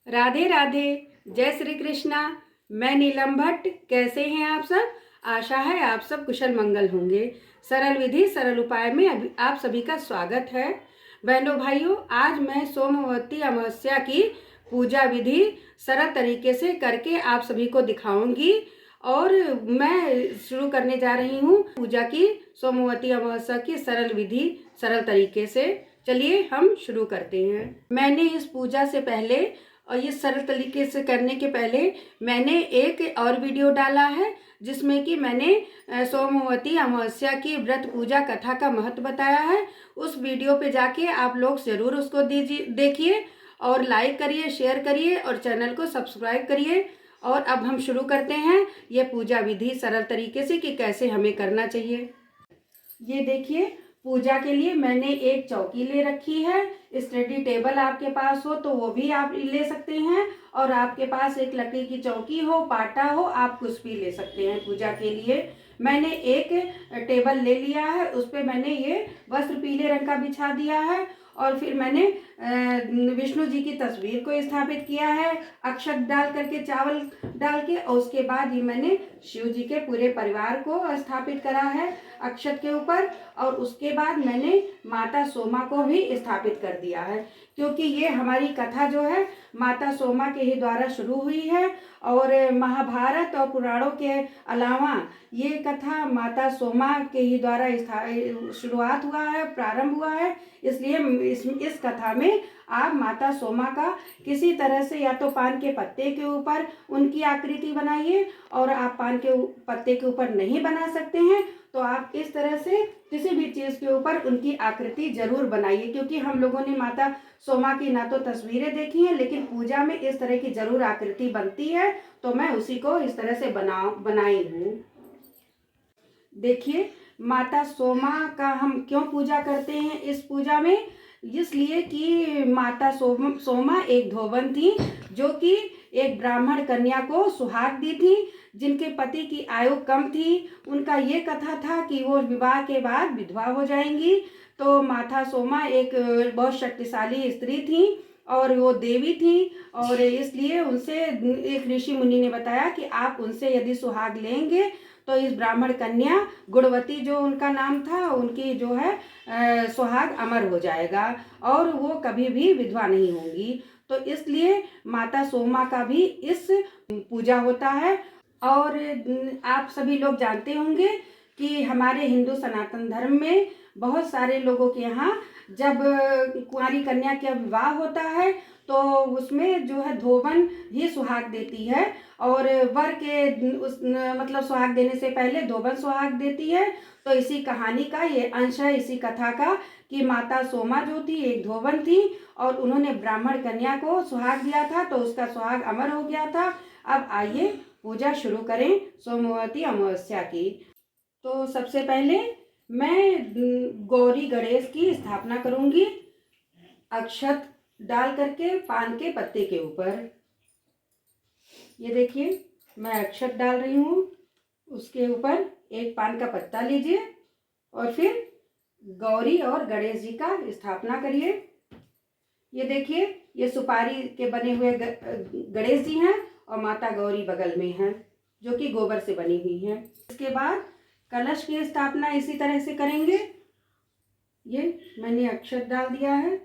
राधे राधे। जय श्री कृष्णा। मैं नीलम भट्ट। कैसे हैं आप सब? आशा है आप सब कुशल मंगल होंगे। सरल विधि सरल उपाय में आप सभी का स्वागत है। बहनों भाइयों, आज मैं सोमवती अमावस्या की पूजा विधि सरल तरीके से करके आप सभी को दिखाऊंगी और मैं शुरू करने जा रही हूँ पूजा की सोमवती अमावस्या की सरल विधि सरल तरीके से। चलिए हम शुरू करते हैं। मैंने इस पूजा से पहले और ये सरल तरीके से करने के पहले मैंने एक और वीडियो डाला है जिसमें कि मैंने सोमवती अमावस्या की व्रत पूजा कथा का महत्व बताया है। उस वीडियो पे जाके आप लोग ज़रूर उसको देखिए और लाइक करिए, शेयर करिए और चैनल को सब्सक्राइब करिए। और अब हम शुरू करते हैं ये पूजा विधि सरल तरीके से कि कैसे हमें करना चाहिए। ये देखिए, पूजा के लिए मैंने एक चौकी ले रखी है। स्टडी टेबल आपके पास हो तो वो भी आप ले सकते हैं, और आपके पास एक लकड़ी की चौकी हो, पाटा हो, आप कुछ भी ले सकते हैं पूजा के लिए। मैंने एक टेबल ले लिया है, उस पर मैंने ये वस्त्र पीले रंग का बिछा दिया है और फिर मैंने विष्णु जी की तस्वीर को स्थापित किया है अक्षत डाल करके, चावल डाल के, और उसके बाद ये मैंने शिव जी के पूरे परिवार को स्थापित करा है अक्षत के ऊपर। और उसके बाद मैंने माता सोमा को भी स्थापित कर दिया है, क्योंकि ये हमारी कथा जो है माता सोमा के ही द्वारा शुरू हुई है। और महाभारत और पुराणों के अलावा ये कथा माता सोमा के ही द्वारा शुरुआत हुआ है, प्रारंभ हुआ है। इसलिए इस कथा में आप माता सोमा का किसी तरह से या तो पान के पत्ते के ऊपर उनकी आकृति बनाइए, और आप पान के पत्ते के ऊपर नहीं बना सकते हैं तो आप इस तरह से किसी भी चीज़ के ऊपर उनकी आकृति जरूर बनाइए, क्योंकि हम लोगों ने माता सोमा की ना तो तस्वीरें देखी हैं, लेकिन पूजा में इस तरह की जरूर आकृति बनती है, तो मैं उसी को इस तरह से बनाई हूँ। देखिए, माता सोमा का हम क्यों पूजा करते हैं इस पूजा में? इसलिए कि माता सोमा एक धोबन थी जो कि एक ब्राह्मण कन्या को सुहाग दी थी, जिनके पति की आयु कम थी। उनका ये कथा था कि वो विवाह के बाद विधवा हो जाएंगी। तो माता सोमा एक बहुत शक्तिशाली स्त्री थी और वो देवी थी, और इसलिए उनसे एक ऋषि मुनि ने बताया कि आप उनसे यदि सुहाग लेंगे तो इस ब्राह्मण कन्या गुणवती जो उनका नाम था, उनकी जो है सुहाग अमर हो जाएगा और वो कभी भी विधवा नहीं होंगी। तो इसलिए माता सोमा का भी इस पूजा होता है। और आप सभी लोग जानते होंगे कि हमारे हिंदू सनातन धर्म में बहुत सारे लोगों के यहाँ जब कुंवारी कन्या का विवाह होता है तो उसमें जो है धोबन ही सुहाग देती है, और वर के मतलब सुहाग देने से पहले धोबन सुहाग देती है। तो इसी कहानी का ये अंश है, इसी कथा का, कि माता सोमा जो थी एक धोबन थी और उन्होंने ब्राह्मण कन्या को सुहाग दिया था, तो उसका सुहाग अमर हो गया था। अब आइए पूजा शुरू करें सोमवती अमावस्या की। तो सबसे पहले मैं गौरी गणेश की स्थापना करूंगी अक्षत डाल करके पान के पत्ते के ऊपर। ये देखिए, मैं अक्षत डाल रही हूँ, उसके ऊपर एक पान का पत्ता लीजिए और फिर गौरी और गणेश जी का स्थापना करिए। ये देखिए, ये सुपारी के बने हुए गणेश जी हैं और माता गौरी बगल में हैं जो कि गोबर से बनी हुई हैं। इसके बाद कलश की स्थापना इसी तरह से करेंगे। ये मैंने अक्षत डाल दिया है,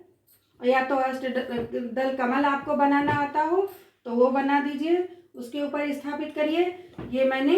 या तो अष्टदल कमल आपको बनाना आता हो तो वो बना दीजिए, उसके ऊपर स्थापित करिए। ये मैंने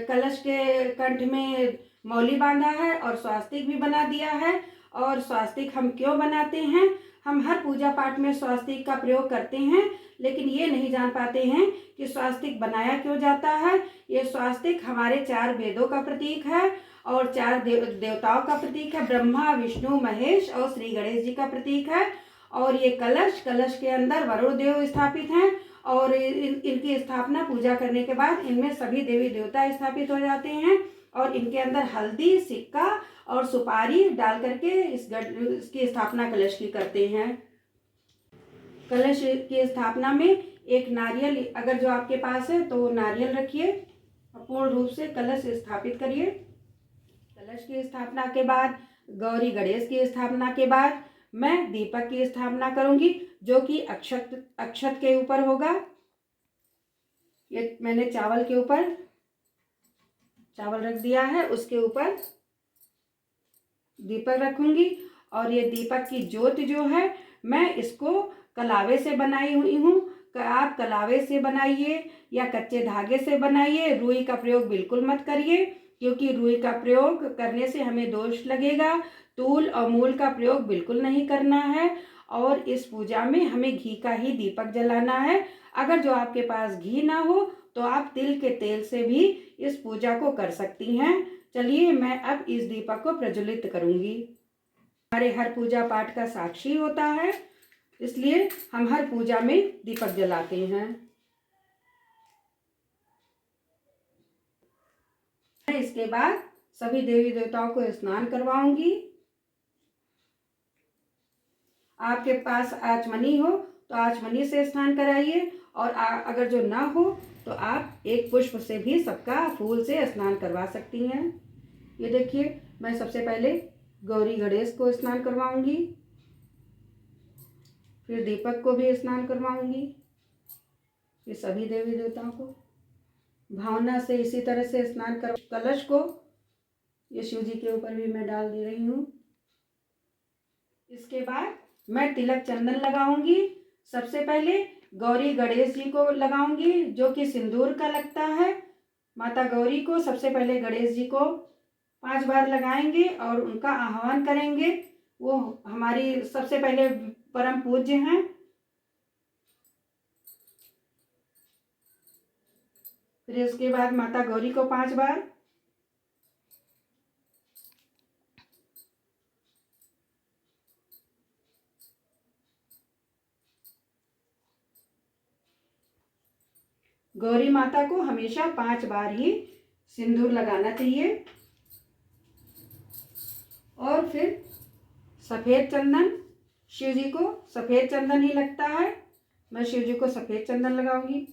कलश के कंठ में मौली बांधा है और स्वास्तिक भी बना दिया है। और स्वास्तिक हम क्यों बनाते हैं? हम हर पूजा पाठ में स्वास्तिक का प्रयोग करते हैं, लेकिन ये नहीं जान पाते हैं कि स्वास्तिक बनाया क्यों जाता है। ये स्वास्तिक हमारे 4 वेदों का प्रतीक है और 4 देवताओं का प्रतीक है, ब्रह्मा विष्णु महेश और श्री गणेश जी का प्रतीक है। और ये कलश के अंदर वरुण देव स्थापित हैं, और इनकी स्थापना पूजा करने के बाद इनमें सभी देवी देवता स्थापित हो जाते हैं। और इनके अंदर हल्दी, सिक्का और सुपारी डाल करके इसकी स्थापना कलश की करते हैं। कलश की स्थापना में एक नारियल, अगर जो आपके पास है तो नारियल रखिए, पूर्ण रूप से कलश स्थापित करिए। कलश की स्थापना के बाद, गौरी गणेश की स्थापना के बाद मैं दीपक की स्थापना करूंगी। जो कि अक्षत अक्षत के ऊपर होगा। ये मैंने चावल के ऊपर चावल रख दिया है, उसके ऊपर दीपक रखूंगी। और ये दीपक की ज्योत जो है मैं इसको कलावे से बनाई हुई हूँ। आप कलावे से बनाइए या कच्चे धागे से बनाइए, रुई का प्रयोग बिल्कुल मत करिए, क्योंकि रुई का प्रयोग करने से हमें दोष लगेगा। तूल और मूल का प्रयोग बिल्कुल नहीं करना है। और इस पूजा में हमें घी का ही दीपक जलाना है। अगर जो आपके पास घी ना हो तो आप तिल के तेल से भी इस पूजा को कर सकती हैं। चलिए मैं अब इस दीपक को प्रज्वलित करूंगी। हमारे हर पूजा पाठ का साक्षी होता है, इसलिए हम हर पूजा में दीपक जलाते हैं। इसके बाद सभी देवी देवताओं को स्नान करवाऊंगी। आपके पास आचमनी हो तो आचमनी से स्नान कराइए, और अगर जो ना हो तो आप एक पुष्प से भी सबका फूल से स्नान करवा सकती हैं। ये देखिए, मैं सबसे पहले गौरी गणेश को स्नान करवाऊंगी, फिर दीपक को भी स्नान करवाऊंगी। ये सभी देवी देवताओं को भावना से इसी तरह से स्नान कर। कलश को ये शिव जी के ऊपर भी मैं डाल दे रही हूँ। इसके बाद मैं तिलक चंदन लगाऊंगी। सबसे पहले गौरी गणेश जी को लगाऊंगी, जो कि सिंदूर का लगता है। माता गौरी को सबसे पहले गणेश जी को 5 बार लगाएंगे और उनका आह्वान करेंगे। वो हमारी सबसे पहले परम पूज्य हैं। फिर इसके बाद माता गौरी को 5 बार, गौरी माता को हमेशा 5 बार ही सिंदूर लगाना चाहिए। और फिर सफेद चंदन, शिव जी को सफेद चंदन ही लगता है, मैं शिव जी को सफेद चंदन लगाऊंगी।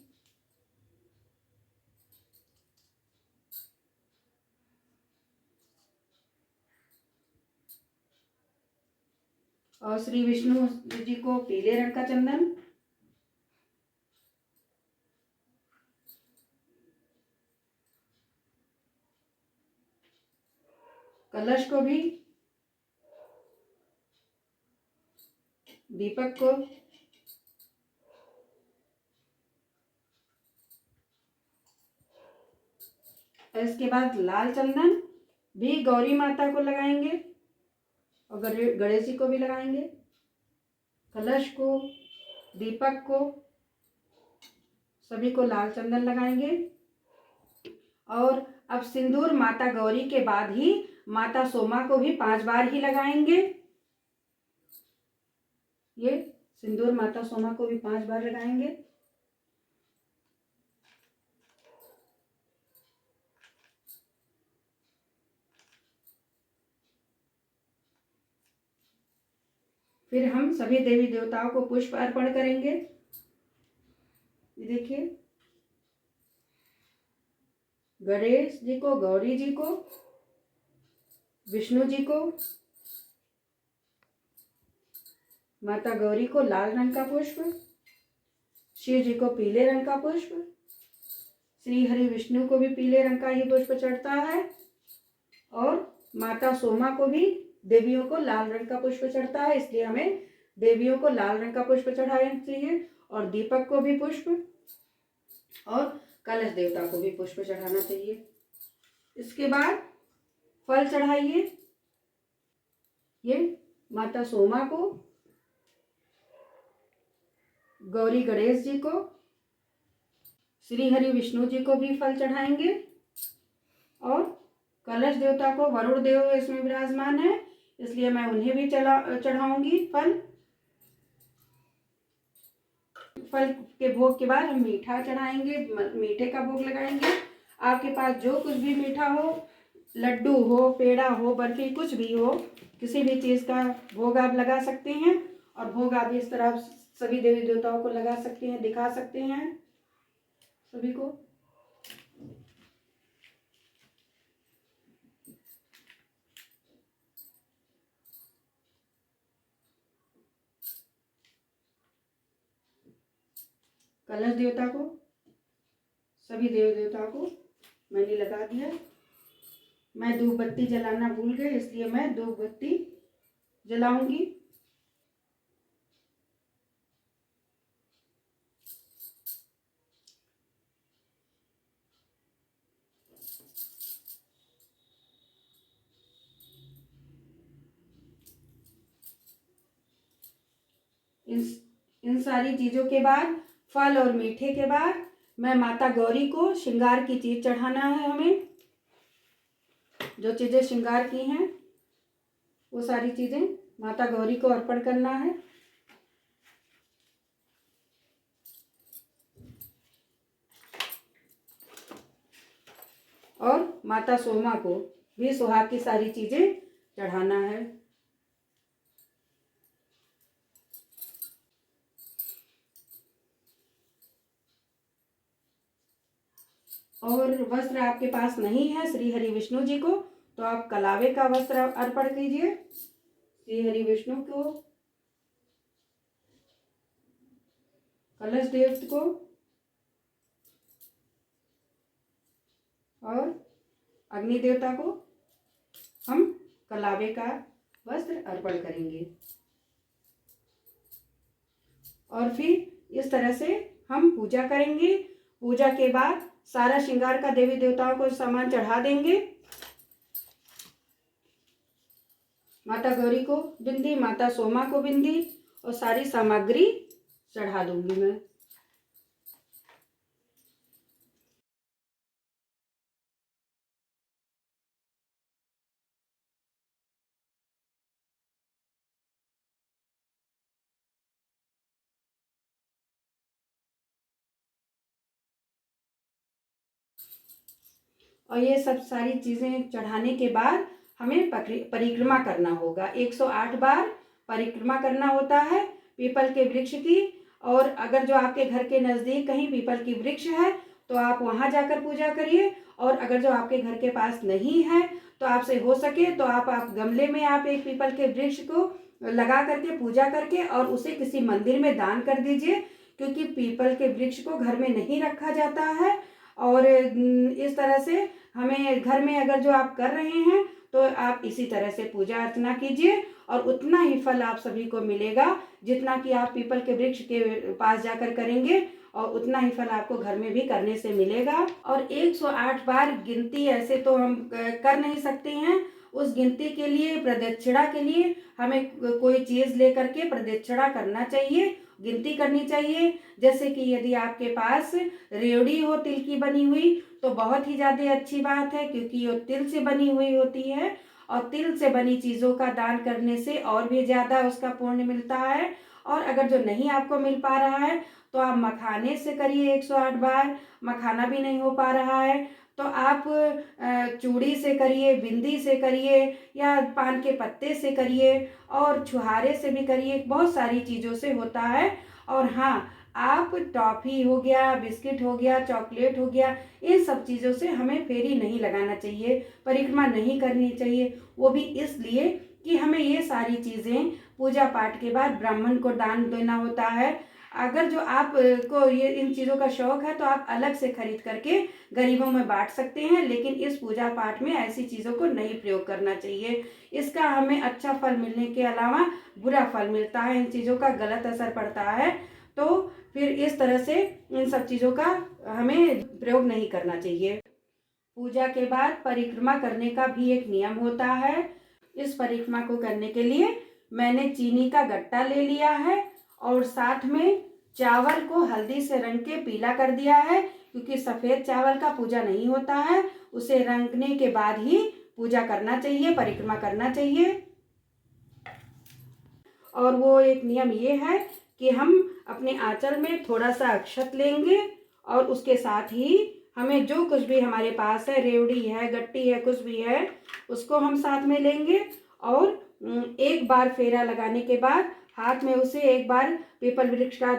और श्री विष्णु जी को पीले रंग का चंदन। कलश को भी, दीपक को, इसके बाद लाल चंदन भी गौरी माता को लगाएंगे और गणेश जी को भी लगाएंगे। कलश को, दीपक को, सभी को लाल चंदन लगाएंगे। और अब सिंदूर माता गौरी के बाद ही माता सोमा को भी 5 बार ही लगाएंगे। ये सिंदूर माता सोमा को भी 5 बार लगाएंगे। फिर हम सभी देवी देवताओं को पुष्प अर्पण करेंगे। ये देखिए, गणेश जी को, गौरी जी को, विष्णु जी को, माता गौरी को लाल रंग का पुष्प, शिव जी को पीले रंग का पुष्प, श्री हरि विष्णु को भी पीले रंग का ही पुष्प चढ़ता है, और माता सोमा को भी देवियों को लाल रंग का पुष्प चढ़ता है, इसलिए हमें देवियों को लाल रंग का पुष्प चढ़ाना चाहिए। और दीपक को भी पुष्प, और कलश देवता को भी पुष्प चढ़ाना चाहिए। इसके बाद फल चढ़ाइए। ये माता सोमा को, गौरी गणेश जी को, श्री हरि विष्णु जी को भी फल चढ़ाएंगे। और कलश देवता को, वरुण देव इसमें विराजमान है, इसलिए मैं उन्हें भी चढ़ाऊंगी फल। फल के भोग के बाद हम मीठा चढ़ाएंगे, मीठे का भोग लगाएंगे। आपके पास जो कुछ भी मीठा हो, लड्डू हो, पेड़ा हो, बर्फी, कुछ भी हो, किसी भी चीज़ का भोग आप लगा सकते हैं। और भोग आप इस तरह सभी देवी देवताओं को लगा सकते हैं, दिखा सकते हैं सभी को। कलश देवता को, सभी देव देवताओं को मैंने लगा दिया। मैं धूप बत्ती जलाना भूल गई, इसलिए मैं धूप बत्ती जलाऊंगी। इन सारी चीजों के बाद, फल और मीठे के बाद, मैं माता गौरी को श्रृंगार की चीज चढ़ाना है। हमें जो चीजें श्रृंगार की हैं वो सारी चीजें माता गौरी को अर्पण करना है। और माता सोमा को भी सुहाग की सारी चीजें चढ़ाना है। और वस्त्र आपके पास नहीं है श्री हरि विष्णु जी को, तो आप कलावे का वस्त्र अर्पण कीजिए श्री हरि विष्णु को, कलश देव को और अग्नि देवता को हम कलावे का वस्त्र अर्पण करेंगे। और फिर इस तरह से हम पूजा करेंगे। पूजा के बाद सारा श्रृंगार का देवी देवताओं को सामान चढ़ा देंगे। माता गौरी को बिंदी, माता सोमा को बिंदी और सारी सामग्री चढ़ा दूंगी मैं। और ये सब सारी चीजें चढ़ाने के बाद हमें परिक्रमा करना होगा। 108 बार परिक्रमा करना होता है पीपल के वृक्ष की। और अगर जो आपके घर के नज़दीक कहीं पीपल की वृक्ष है तो आप वहाँ जाकर पूजा करिए। और अगर जो आपके घर के पास नहीं है तो आपसे हो सके तो आप गमले में आप एक पीपल के वृक्ष को लगा करके पूजा करके और उसे किसी मंदिर में दान कर दीजिए, क्योंकि पीपल के वृक्ष को घर में नहीं रखा जाता है। और इस तरह से हमें घर में अगर जो आप कर रहे हैं तो आप इसी तरह से पूजा अर्चना कीजिए और उतना ही फल आप सभी को मिलेगा जितना कि आप पीपल के वृक्ष के पास जाकर करेंगे, और उतना ही फल आपको घर में भी करने से मिलेगा। और 108 बार गिनती ऐसे तो हम कर नहीं सकते हैं। उस गिनती के लिए, प्रदक्षिणा के लिए हमें कोई चीज़ लेकर के प्रदक्षिणा करना चाहिए, गिनती करनी चाहिए। जैसे कि यदि आपके पास रेवड़ी हो तिल की बनी हुई तो बहुत ही ज़्यादा अच्छी बात है, क्योंकि वो तिल से बनी हुई होती है और तिल से बनी चीज़ों का दान करने से और भी ज़्यादा उसका पुण्य मिलता है। और अगर जो नहीं आपको मिल पा रहा है तो आप मखाने से करिए 108 बार, मखाना भी नहीं हो पा रहा है तो आप चूड़ी से करिए, बिंदी से करिए या पान के पत्ते से करिए और छुहारे से भी करिए, बहुत सारी चीज़ों से होता है। और हाँ, आप टॉफ़ी हो गया, बिस्किट हो गया, चॉकलेट हो गया, इन सब चीज़ों से हमें फेरी नहीं लगाना चाहिए, परिक्रमा नहीं करनी चाहिए। वो भी इसलिए कि हमें ये सारी चीज़ें पूजा पाठ के बाद ब्राह्मण को दान देना होता है। अगर जो आप को ये इन चीज़ों का शौक़ है तो आप अलग से खरीद करके गरीबों में बांट सकते हैं, लेकिन इस पूजा पाठ में ऐसी चीज़ों को नहीं प्रयोग करना चाहिए। इसका हमें अच्छा फल मिलने के अलावा बुरा फल मिलता है, इन चीज़ों का गलत असर पड़ता है। तो फिर इस तरह से इन सब चीज़ों का हमें प्रयोग नहीं करना चाहिए। पूजा के बाद परिक्रमा करने का भी एक नियम होता है। इस परिक्रमा को करने के लिए मैंने चीनी का गट्टा ले लिया है और साथ में चावल को हल्दी से रंग के पीला कर दिया है, क्योंकि सफ़ेद चावल का पूजा नहीं होता है, उसे रंगने के बाद ही पूजा करना चाहिए, परिक्रमा करना चाहिए। और वो एक नियम ये है कि हम अपने आंचल में थोड़ा सा अक्षत लेंगे और उसके साथ ही हमें जो कुछ भी हमारे पास है, रेवड़ी है, गट्टी है, कुछ भी है, उसको हम साथ में लेंगे और एक बार फेरा लगाने के बाद हाथ में उसे एक बार पीपल वृक्ष का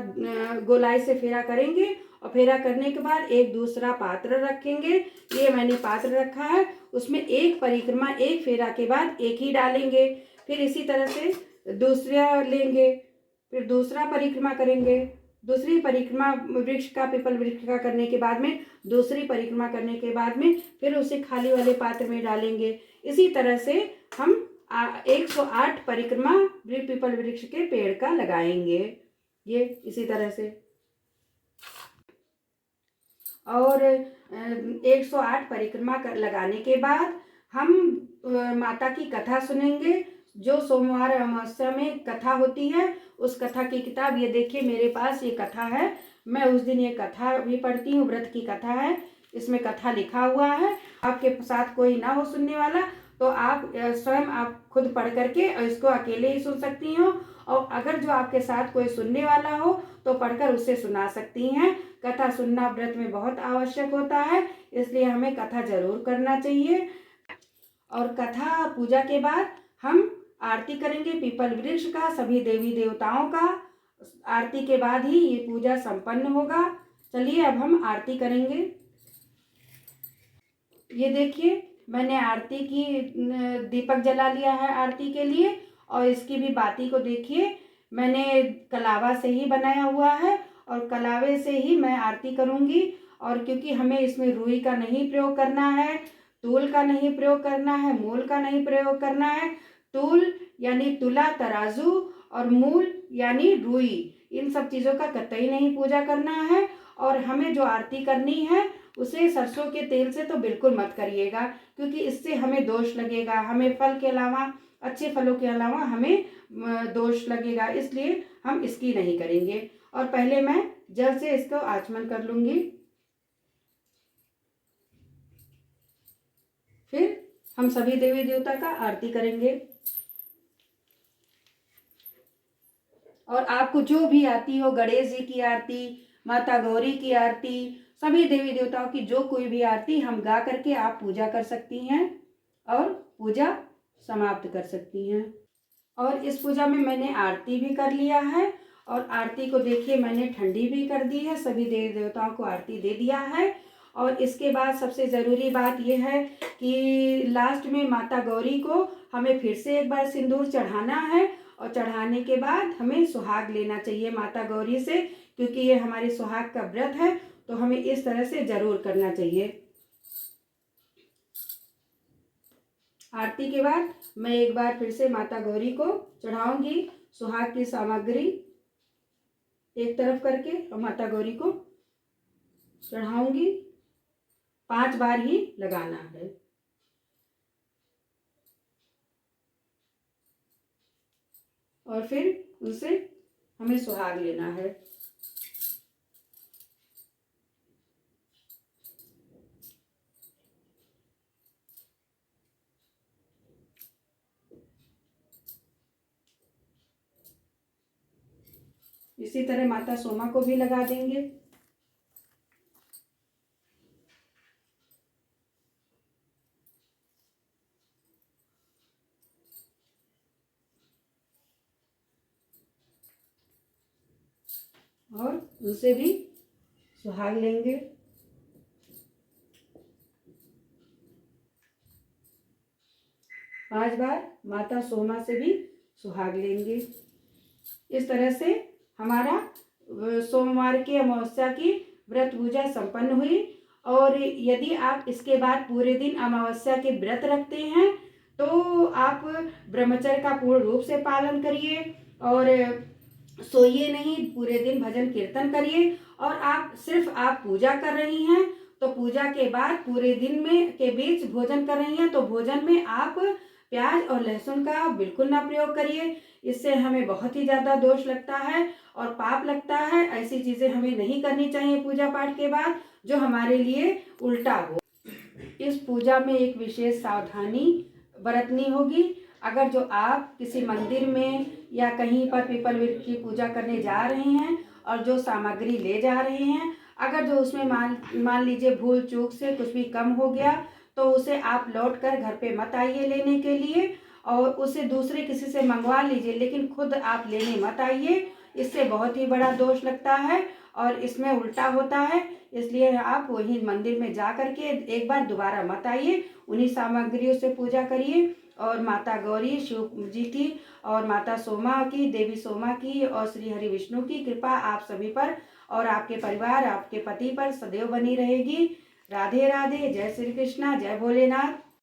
गोलाई से फेरा करेंगे और फेरा करने के बाद एक दूसरा पात्र रखेंगे। ये मैंने पात्र रखा है, उसमें एक परिक्रमा, एक फेरा के बाद एक ही डालेंगे। फिर इसी तरह से दूसरा लेंगे, फिर दूसरा परिक्रमा करेंगे, दूसरी परिक्रमा वृक्ष का, पीपल वृक्ष का करने के बाद में, दूसरी परिक्रमा करने के बाद में फिर उसे खाली वाले पात्र में डालेंगे। इसी तरह से हम 108 परिक्रमा पीपल वृक्ष के पेड़ का लगाएंगे, ये इसी तरह से। और 108 परिक्रमा लगाने के बाद हम माता की कथा सुनेंगे। जो सोमवार अमावस्या में कथा होती है, उस कथा की किताब, ये देखिए मेरे पास ये कथा है। मैं उस दिन ये कथा भी पढ़ती हूँ, व्रत की कथा है, इसमें कथा लिखा हुआ है। आपके साथ कोई ना हो सुनने वाला तो आप स्वयं आप खुद पढ़ करके इसको अकेले ही सुन सकती हो, और अगर जो आपके साथ कोई सुनने वाला हो तो पढ़कर उसे सुना सकती हैं। कथा सुनना व्रत में बहुत आवश्यक होता है, इसलिए हमें कथा जरूर करना चाहिए। और कथा पूजा के बाद हम आरती करेंगे पीपल वृक्ष का, सभी देवी देवताओं का। आरती के बाद ही ये पूजा संपन्न होगा। चलिए अब हम आरती करेंगे। ये देखिए मैंने आरती की दीपक जला लिया है आरती के लिए, और इसकी भी बाती को देखिए मैंने कलावा से ही बनाया हुआ है, और कलावे से ही मैं आरती करूँगी। और क्योंकि हमें इसमें रुई का नहीं प्रयोग करना है, तूल का नहीं प्रयोग करना है, मूल का नहीं प्रयोग करना है। तूल यानी तुला तराजू, और मूल यानी रुई, इन सब चीज़ों का कतई नहीं पूजा करना है। और हमें जो आरती करनी है उसे सरसों के तेल से तो बिल्कुल मत करिएगा, क्योंकि इससे हमें दोष लगेगा। हमें फल के अलावा, अच्छे फलों के अलावा हमें दोष लगेगा, इसलिए हम इसकी नहीं करेंगे। और पहले मैं जल से इसको आचमन कर लूँगी, फिर हम सभी देवी देवता का आरती करेंगे। और आपको जो भी आती हो, गणेश जी की आरती, माता गौरी की आरती, सभी देवी देवताओं की जो कोई भी आरती हम गा करके आप पूजा कर सकती हैं और पूजा समाप्त कर सकती हैं। और इस पूजा में मैंने आरती भी कर लिया है, और आरती को देखिए मैंने ठंडी भी कर दी है, सभी देवी देवताओं को आरती दे दिया है। और इसके बाद सबसे ज़रूरी बात यह है कि लास्ट में माता गौरी को हमें फिर से एक बार सिंदूर चढ़ाना है, और चढ़ाने के बाद हमें सुहाग लेना चाहिए माता गौरी से, क्योंकि ये हमारी सुहाग का व्रत है, तो हमें इस तरह से जरूर करना चाहिए। आरती के बाद मैं एक बार फिर से माता गौरी को चढ़ाऊंगी सुहाग की सामग्री, एक तरफ करके और माता गौरी को चढ़ाऊंगी। 5 बार ही लगाना है। और फिर उनसे हमें सुहाग लेना है। इसी तरह माता सोमा को भी लगा देंगे। और उनसे भी सुहाग लेंगे। पांच बार माता सोमा से भी सुहाग लेंगे। इस तरह से हमारा सोमवार की अमावस्या की व्रत पूजा संपन्न हुई। और यदि आप इसके बाद पूरे दिन अमावस्या के व्रत रखते हैं तो आप ब्रह्मचर्य का पूर्ण रूप से पालन करिए, और सोइए नहीं, पूरे दिन भजन कीर्तन करिए। और आप सिर्फ आप पूजा कर रही हैं तो पूजा के बाद पूरे दिन में के बीच भोजन कर रही हैं तो भोजन में आप प्याज और लहसुन का बिल्कुल ना प्रयोग करिए। इससे हमें बहुत ही ज़्यादा दोष लगता है और पाप लगता है। ऐसी चीज़ें हमें नहीं करनी चाहिए पूजा पाठ के बाद जो हमारे लिए उल्टा हो। इस पूजा में एक विशेष सावधानी बरतनी होगी। अगर जो आप किसी मंदिर में या कहीं पर पीपल वृक्ष की पूजा करने जा रहे हैं और जो सामग्री ले जा रहे हैं, अगर जो उसमें मान लीजिए भूल चूक से कुछ भी कम हो गया तो उसे आप लौट कर घर पे मत आइए लेने के लिए, और उसे दूसरे किसी से मंगवा लीजिए, लेकिन खुद आप लेने मत आइए। इससे बहुत ही बड़ा दोष लगता है और इसमें उल्टा होता है। इसलिए आप वहीं मंदिर में जा करके एक बार दोबारा मत आइए, उन्हीं सामग्रियों से पूजा करिए। और माता गौरी शिव जी की और माता सोमा की, देवी सोमा की और श्री हरि विष्णु की कृपा आप सभी पर और आपके परिवार, आपके पति पर सदैव बनी रहेगी। राधे राधे। जय श्री कृष्णा। जय भोलेनाथ।